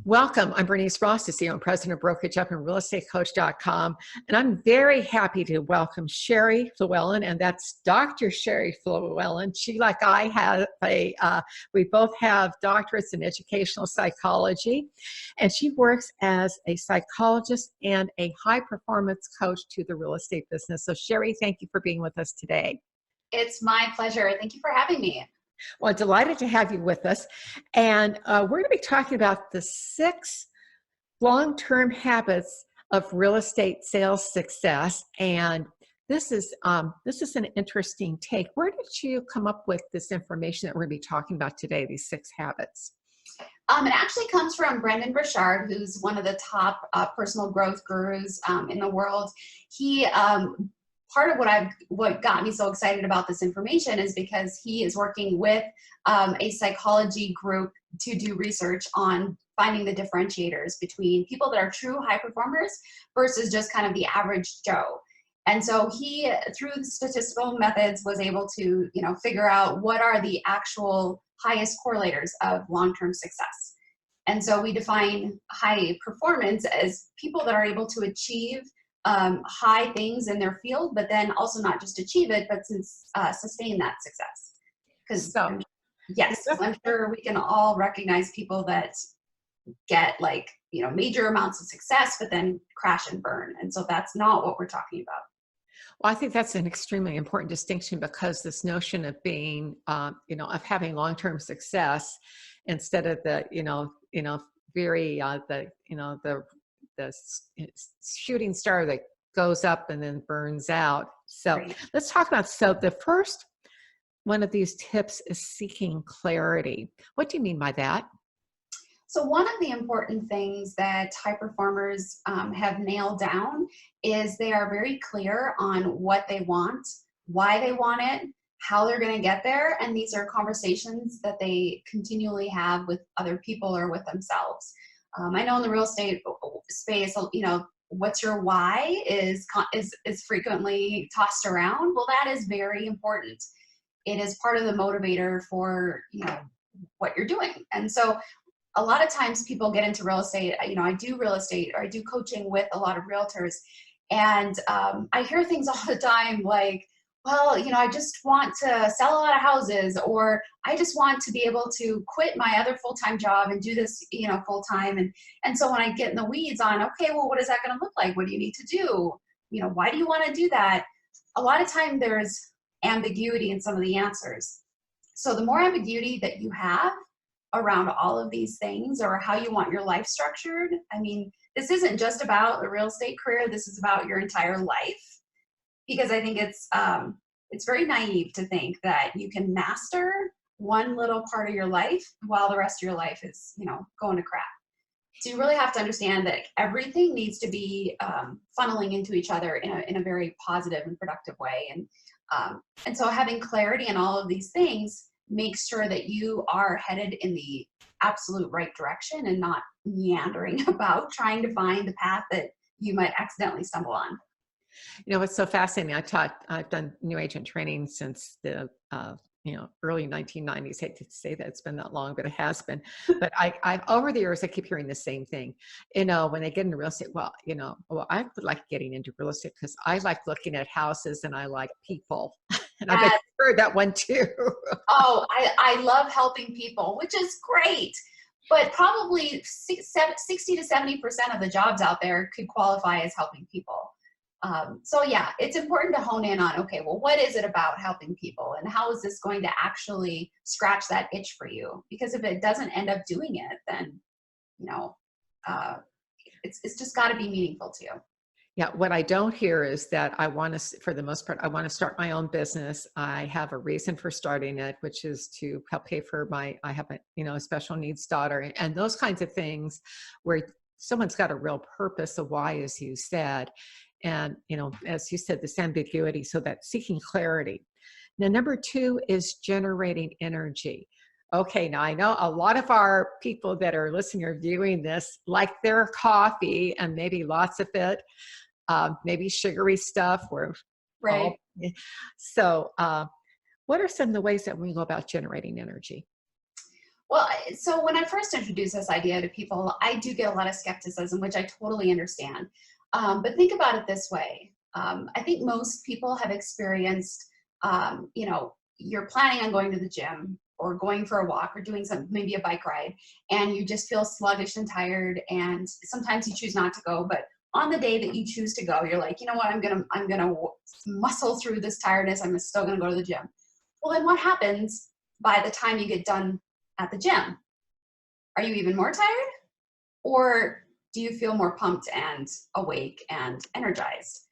Welcome. I'm Bernice Ross, the CEO and President of Brokerage Up and RealEstateCoach.com. And I'm very happy to welcome Sherry Fluellen, and that's Dr. Sherry Fluellen. She, like I, we both have doctorates in educational psychology, and she works as a psychologist and a high-performance coach to the real estate business. So Sherry, thank you for being with us today. It's my pleasure. Thank you for having me. Well, delighted to have you with us. And we're going to be talking about the 6 long-term habits of real estate sales success. And this is an interesting take. Where did you come up with this information that we're going to be talking about today, these 6 habits? It actually comes from Brendon Burchard, who's one of the top personal growth gurus in the world. He part of what got me so excited about this information is because he is working with a psychology group to do research on finding the differentiators between people that are true high performers versus just kind of the average Joe. And so he, through the statistical methods, was able to, figure out what are the actual highest correlators of long-term success. And so we define high performance as people that are able to achieve high things in their field, but then also not just achieve it, but sustain that success. Because I'm sure we can all recognize people that get major amounts of success, but then crash and burn. And so that's not what we're talking about. Well, I think that's an extremely important distinction, because this notion of being, of having long-term success instead of the shooting star that goes up and then burns out. So Right. Let's talk about, the first one of these tips is seeking clarity. What do you mean by that? So one of the important things that high performers have nailed down is they are very clear on what they want, why they want it, how they're going to get there. And these are conversations that they continually have with other people or with themselves. I know in the real estate space, what's your why is frequently tossed around. Well, that is very important. It is part of the motivator for, what you're doing. And so a lot of times people get into real estate, I do real estate, or I do coaching with a lot of realtors. And I hear things all the time like, well, I just want to sell a lot of houses, or I just want to be able to quit my other full-time job and do this, full-time. And so when I get in the weeds on, okay, well, what is that going to look like? What do you need to do? Why do you want to do that? A lot of time there's ambiguity in some of the answers. So the more ambiguity that you have around all of these things, or how you want your life structured, this isn't just about the real estate career. This is about your entire life. Because I think it's very naive to think that you can master one little part of your life while the rest of your life is, going to crap. So you really have to understand that everything needs to be funneling into each other in a very positive and productive way. And so having clarity in all of these things makes sure that you are headed in the absolute right direction and not meandering about trying to find the path that you might accidentally stumble on. It's so fascinating. I've done new agent training since the early 1990s. Hate to say that it's been that long, but it has been. But I over the years, I keep hearing the same thing. When they get into real estate, I would like getting into real estate because I like looking at houses and I like people. And I bet you've heard that one too. Oh, I love helping people, which is great. But probably 60 to 70% of the jobs out there could qualify as helping people. So yeah, it's important to hone in on, okay, well, what is it about helping people, and how is this going to actually scratch that itch for you? Because if it doesn't end up doing it, then, it's just got to be meaningful to you. Yeah, what I don't hear is that for the most part, I want to start my own business. I have a reason for starting it, which is to help pay for I have a special needs daughter, and those kinds of things where someone's got a real purpose, a why, as you said. And, as you said, this ambiguity, so that seeking clarity. Now, number 2 is generating energy. Okay, now I know a lot of our people that are listening or viewing this like their coffee, and maybe lots of it, maybe sugary stuff. Right. So what are some of the ways that we go about generating energy? Well, so when I first introduce this idea to people, I do get a lot of skepticism, which I totally understand. But think about it this way. I think most people have experienced, you're planning on going to the gym or going for a walk or doing some, maybe a bike ride, and you just feel sluggish and tired. And sometimes you choose not to go, but on the day that you choose to go, you're like, you know what, I'm gonna muscle through this tiredness. I'm still gonna go to the gym. Well, then what happens by the time you get done at the gym? Are you even more tired? Or do you feel more pumped and awake and energized?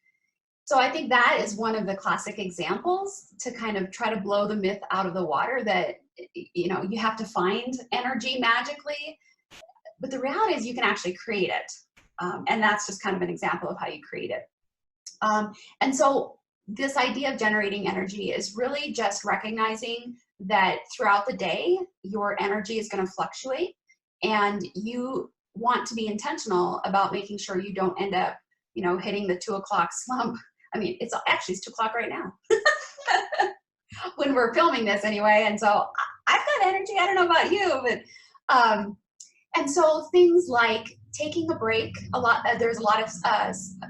So I think that is one of the classic examples to kind of try to blow the myth out of the water that, you have to find energy magically. But the reality is you can actually create it. And that's just kind of an example of how you create it. And so this idea of generating energy is really just recognizing that throughout the day, your energy is going to fluctuate, and you want to be intentional about making sure you don't end up, hitting the 2 o'clock slump. I mean, it's 2 o'clock right now when we're filming this anyway. And so I've got energy. I don't know about you, but, and so things like taking a break, there's a lot of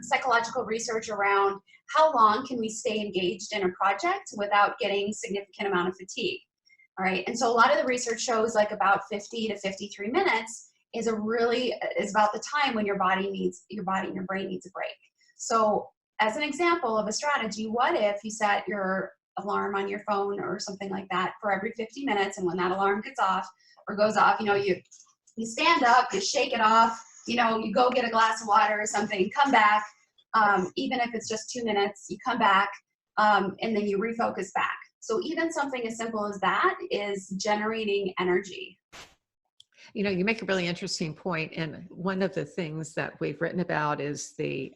psychological research around how long can we stay engaged in a project without getting significant amount of fatigue. All right, and so a lot of the research shows like about 50 to 53 minutes is about the time when your body and your brain needs a break. So as an example of a strategy, what if you set your alarm on your phone or something like that for every 50 minutes, and when that alarm gets off or goes off, you stand up, you shake it off, you go get a glass of water or something, come back, even if it's just 2 minutes, you come back, and then you refocus back. So even something as simple as that is generating energy. You make a really interesting point, and one of the things that we've written about is the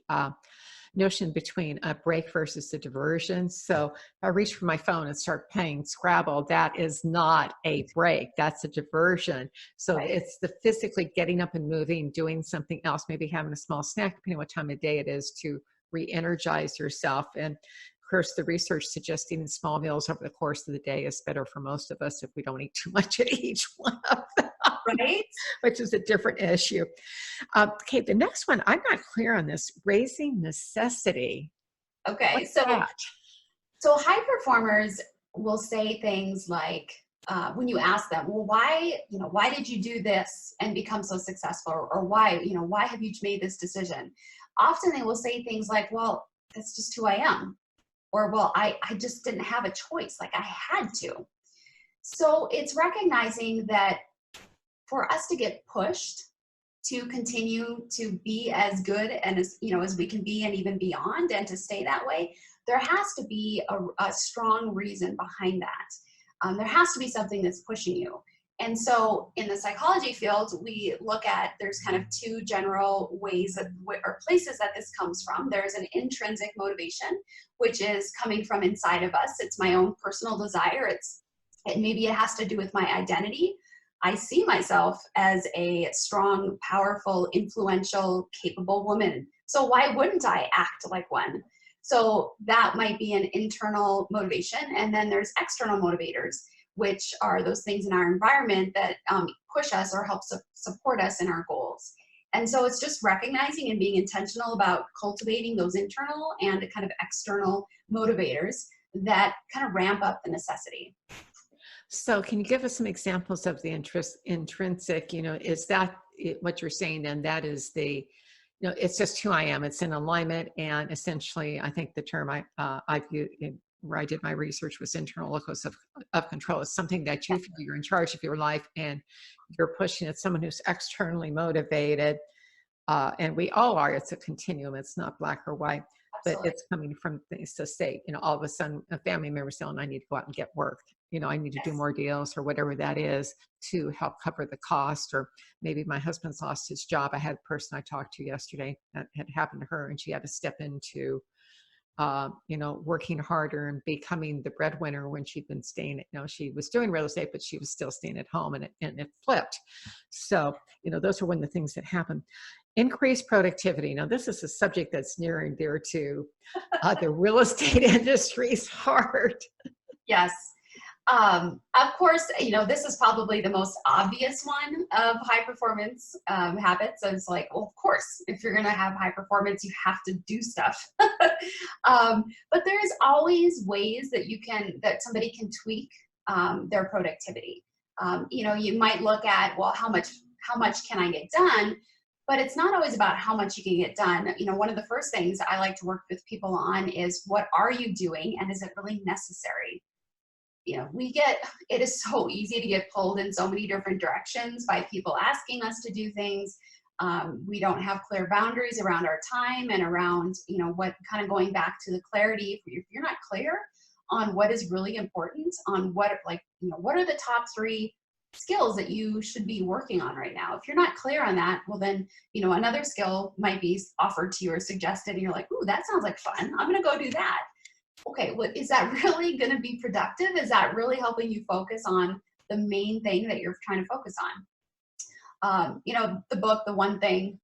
notion between a break versus a diversion. So if I reach for my phone and start playing Scrabble, that is not a break, that's a diversion. So Right. it's the physically getting up and moving, doing something else, maybe having a small snack, depending on what time of day it is, to re-energize yourself. And of course, the research suggests eating small meals over the course of the day is better for most of us if we don't eat too much at each one of them. Right? Which is a different issue. Okay, the next one, I'm not clear on this. Raising necessity. Okay, What's so that? high performers will say things like, when you ask them, well, why did you do this and become so successful? Or why have you made this decision? Often they will say things like, well, that's just who I am. Or, well, I just didn't have a choice. Like, I had to. So it's recognizing that for us to get pushed to continue to be as good and as we can be and even beyond, and to stay that way, there has to be a strong reason behind that. There has to be something that's pushing you. And so in the psychology field, we look at, there's kind of two general ways or places that this comes from. There's an intrinsic motivation, which is coming from inside of us. It's my own personal desire. Maybe it has to do with my identity. I see myself as a strong, powerful, influential, capable woman. So why wouldn't I act like one? So that might be an internal motivation. And then there's external motivators, which are those things in our environment that push us or help support us in our goals. And so it's just recognizing and being intentional about cultivating those internal and kind of external motivators that kind of ramp up the necessity. So can you give us some examples of the intrinsic, is that what you're saying? And that is it's just who I am. It's in alignment. And essentially, I think the term I viewed where I did my research was internal locus of control. It's something that you feel you're in charge of your life and you're pushing it. Someone who's externally motivated. And we all are. It's a continuum. It's not black or white. Absolutely. But it's coming from things to say, all of a sudden a family member saying, I need to go out and get work. I need to do more deals or whatever that is to help cover the cost. Or maybe my husband's lost his job. I had a person I talked to yesterday that had happened to her, and she had to step into, working harder and becoming the breadwinner when she'd been staying she was doing real estate, but she was still staying at home, and it flipped. So, those are one of the things that happen. Increased productivity. Now, this is a subject that's near and dear to the real estate industry's heart. Yes. Of course, this is probably the most obvious one of high performance habits. So it's like, well, of course, if you're going to have high performance, you have to do stuff. But there's always ways that somebody can tweak their productivity. You might look at, well, how much can I get done? But it's not always about how much you can get done. One of the first things I like to work with people on is, what are you doing, and is it really necessary? It is so easy to get pulled in so many different directions by people asking us to do things. We don't have clear boundaries around our time and around, what kind of going back to the clarity. If you're not clear on what is really important, on what are the top 3 skills that you should be working on right now. If you're not clear on that, well then, another skill might be offered to you or suggested, and you're like, ooh, that sounds like fun. I'm going to go do that. Okay, well, is that really going to be productive? Is that really helping you focus on the main thing that you're trying to focus on? The book, The One Thing,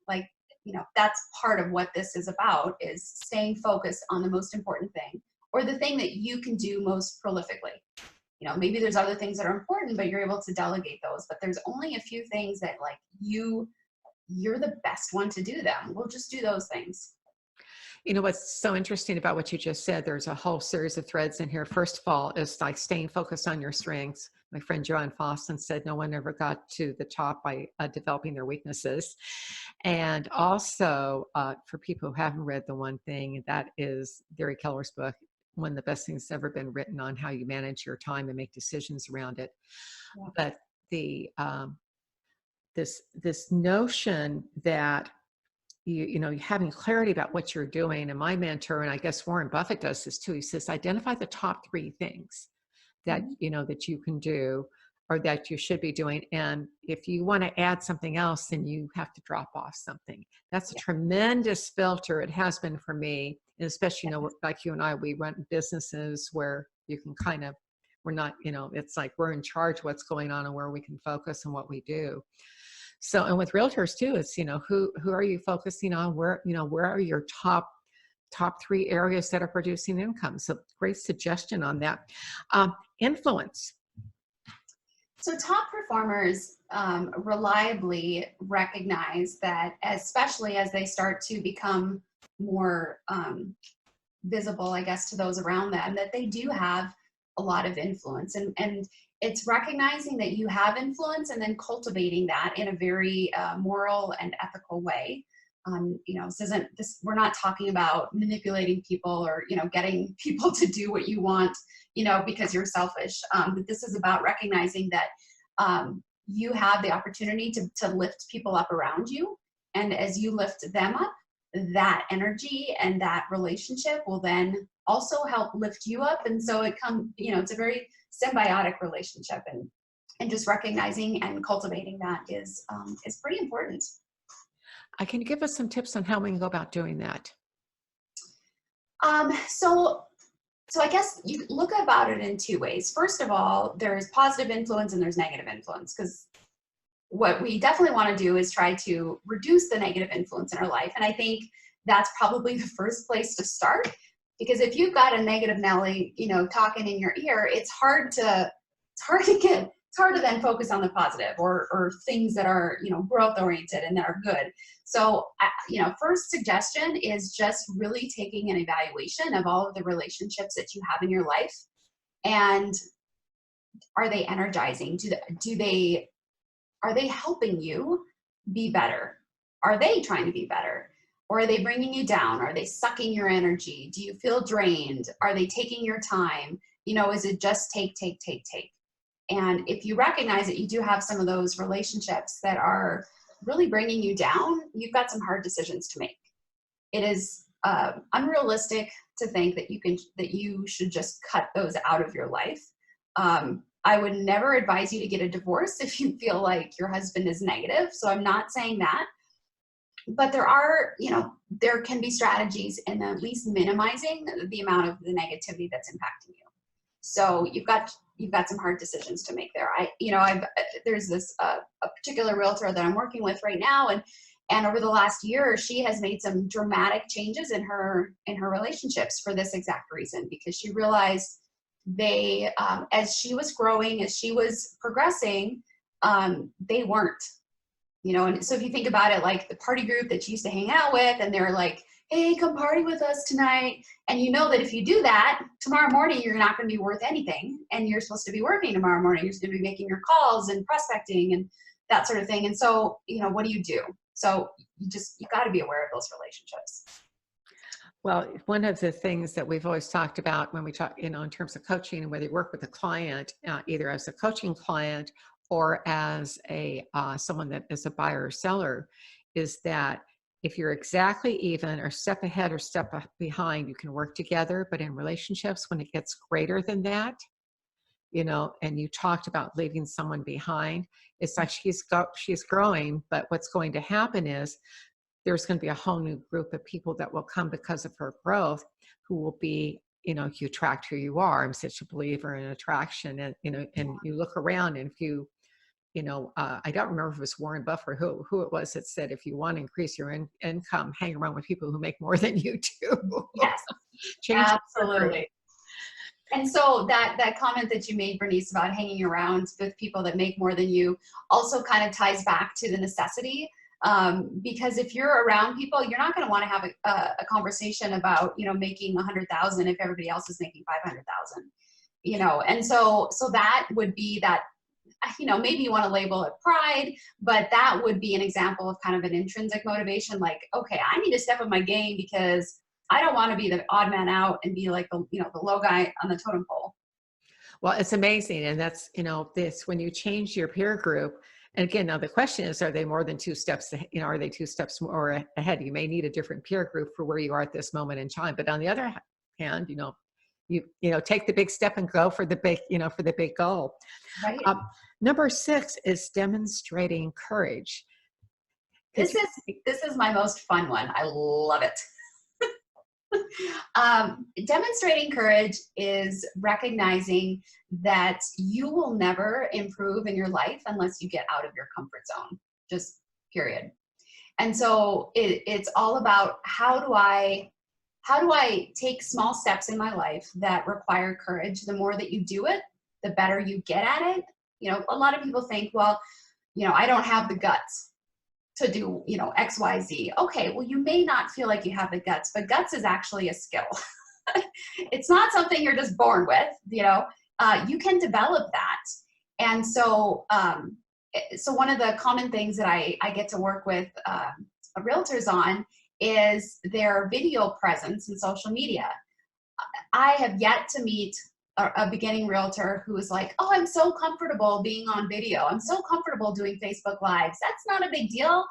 that's part of what this is about, is staying focused on the most important thing, or the thing that you can do most prolifically. Maybe there's other things that are important, but you're able to delegate those. But there's only a few things that you're the best one to do them. We'll just do those things. What's so interesting about what you just said, there's a whole series of threads in here. First of all, is like staying focused on your strengths. My friend Joanne Foston said no one ever got to the top by developing their weaknesses. And also, for people who haven't read The One Thing, that is Gary Keller's book, one of the best things ever been written on how you manage your time and make decisions around it. Yeah. But the this notion that you having clarity about what you're doing. And my mentor, and I guess Warren Buffett does this too, he says, identify the top 3 things that, that you can do or that you should be doing. And if you want to add something else, then you have to drop off something. That's a tremendous filter. It has been for me, and especially, like you and I, we run businesses where you can we're not, it's like we're in charge of what's going on and where we can focus on what we do. So, and with realtors too, it's, who are you focusing on? Where are your top 3 areas that are producing income? So great suggestion on that. Influence. So top performers reliably recognize that, especially as they start to become more visible, I guess, to those around them, that they do have a lot of influence. And it's recognizing that you have influence and then cultivating that in a very moral and ethical way. We're not talking about manipulating people or, getting people to do what you want, because you're selfish. But this is about recognizing that you have the opportunity to lift people up around you. And as you lift them up, that energy and that relationship will then also help lift you up. And so it's a very symbiotic relationship, and just recognizing and cultivating that is pretty important. Can you give us some tips on how we can go about doing that? So I guess you look about it in 2 ways. First of all, there's positive influence and there's negative influence, because what we definitely want to do is try to reduce the negative influence in our life. And I think that's probably the first place to start, because if you've got a negative Nelly, talking in your ear, it's hard to then focus on the positive or things that are, growth oriented and that are good. So, first suggestion is just really taking an evaluation of all of the relationships that you have in your life, and are they energizing? Are they helping you be better? Are they trying to be better? Or are they bringing you down? Are they sucking your energy? Do you feel drained? Are they taking your time? Is it just take? And if you recognize that you do have some of those relationships that are really bringing you down, you've got some hard decisions to make. It is unrealistic to think that you should just cut those out of your life. I would never advise you to get a divorce if you feel like your husband is negative. So I'm not saying that. But there can be strategies in at least minimizing the amount of the negativity that's impacting you. So you've got some hard decisions to make there. There's this a particular realtor that I'm working with right now, and over the last year, she has made some dramatic changes in her relationships for this exact reason, because she realized they, as she was growing, as she was progressing, they weren't. You know, and so if you think about it, like the party group that you used to hang out with, and they're like, hey, come party with us tonight. And you know that if you do that, tomorrow morning, you're not going to be worth anything. And you're supposed to be working tomorrow morning. You're supposed to be making your calls and prospecting and that sort of thing. And so, you know, what do? So you got to be aware of those relationships. Well, one of the things that we've always talked about when we talk, you know, in terms of coaching and whether you work with a client, either as a coaching client or as a someone that is a buyer or seller, is that if you're exactly even or step ahead or step behind, you can work together. But in relationships, when it gets greater than that, you know, and you talked about leaving someone behind, it's like she's growing, but what's going to happen is there's going to be a whole new group of people that will come because of her growth, who will be, you know, you attract who you are. I'm such a believer in attraction, and you know, and you look around, and if you know, I don't remember if it was Warren Buffett or who it was that said, if you want to increase your income, hang around with people who make more than you do. Yes, Change. absolutely. And so that comment that you made, Bernice, about hanging around with people that make more than you also kind of ties back to the necessity. Because if you're around people, you're not going to want to have a conversation about, you know, making 100,000 if everybody else is making 500,000, you know. And so that would be that, you know, maybe you want to label it pride, but that would be an example of kind of an intrinsic motivation. Like, okay, I need to step up my game because I don't want to be the odd man out and be like the, you know, the low guy on the totem pole. Well, it's amazing. And that's, you know, this, when you change your peer group, and again, now the question is, are they more than 2 steps, you know, are they 2 steps more ahead? You may need a different peer group for where you are at this moment in time. But on the other hand, you know, take the big step and go for the big, you know, for the big goal. Right. Number 6 is demonstrating courage. This is my most fun one. I love it. Demonstrating courage is recognizing that you will never improve in your life unless you get out of your comfort zone, just period. And so it's all about how do I take small steps in my life that require courage. The more that you do it, the better you get at it. You know, a lot of people think, well, you know, I don't have the guts to do, you know, X, Y, Z. Okay, well, you may not feel like you have the guts, but guts is actually a skill. It's not something you're just born with, you know. You can develop that. And so, so one of the common things that I get to work with realtors on is their video presence in social media. I have yet to meet a beginning realtor who is like, oh, I'm so comfortable being on video. I'm so comfortable doing Facebook Lives. That's not a big deal.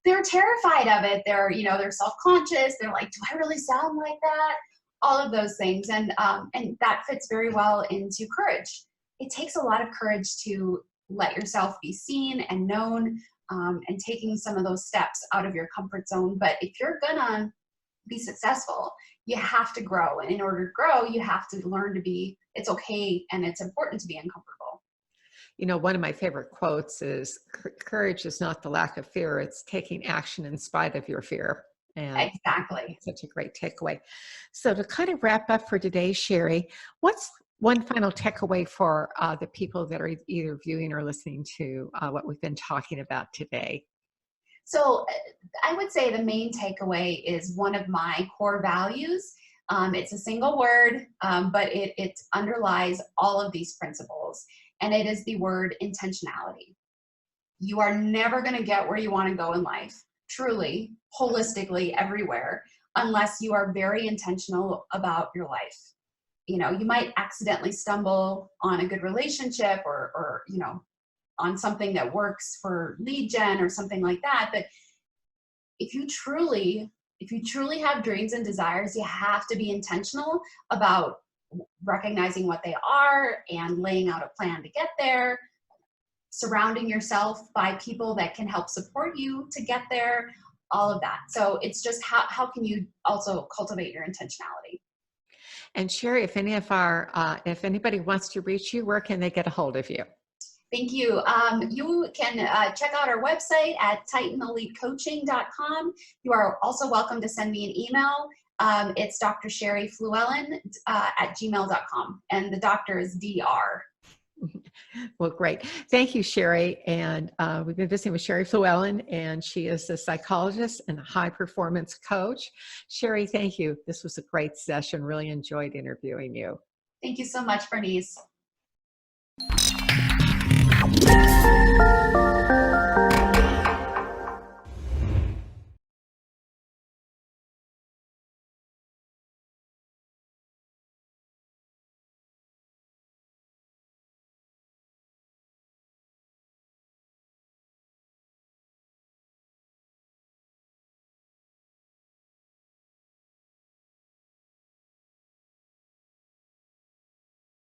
They're terrified of it. They're, you know, they're self-conscious. They're like, do I really sound like that? All of those things. And that fits very well into courage. It takes a lot of courage to let yourself be seen and known, and taking some of those steps out of your comfort zone. But if you're gonna be successful, you have to grow. And in order to grow, you have to learn to be, it's okay and it's important to be uncomfortable. You know, one of my favorite quotes is, courage is not the lack of fear, it's taking action in spite of your fear. And exactly. Such a great takeaway. So to kind of wrap up for today, Sherry, what's one final takeaway for the people that are either viewing or listening to what we've been talking about today? So I would say the main takeaway is one of my core values. It's a single word, but it underlies all of these principles, and it is the word intentionality. You are never going to get where you want to go in life, truly, holistically, everywhere, unless you are very intentional about your life. You know, you might accidentally stumble on a good relationship or you know, on something that works for lead gen or something like that. But if you truly have dreams and desires, you have to be intentional about recognizing what they are and laying out a plan to get there, surrounding yourself by people that can help support you to get there, all of that. So it's just how can you also cultivate your intentionality? And Sherry, if anybody wants to reach you, where can they get a hold of you? Thank you. You can check out our website at titanelitecoaching.com. You are also welcome to send me an email It's Dr. Sherry Fluellen at gmail.com. And the doctor is Dr. Well, great. Thank you, Sherry. And we've been visiting with Sherry Fluellen, and she is a psychologist and a high performance coach. Sherry, thank you. This was a great session. Really enjoyed interviewing you. Thank you so much, Bernice.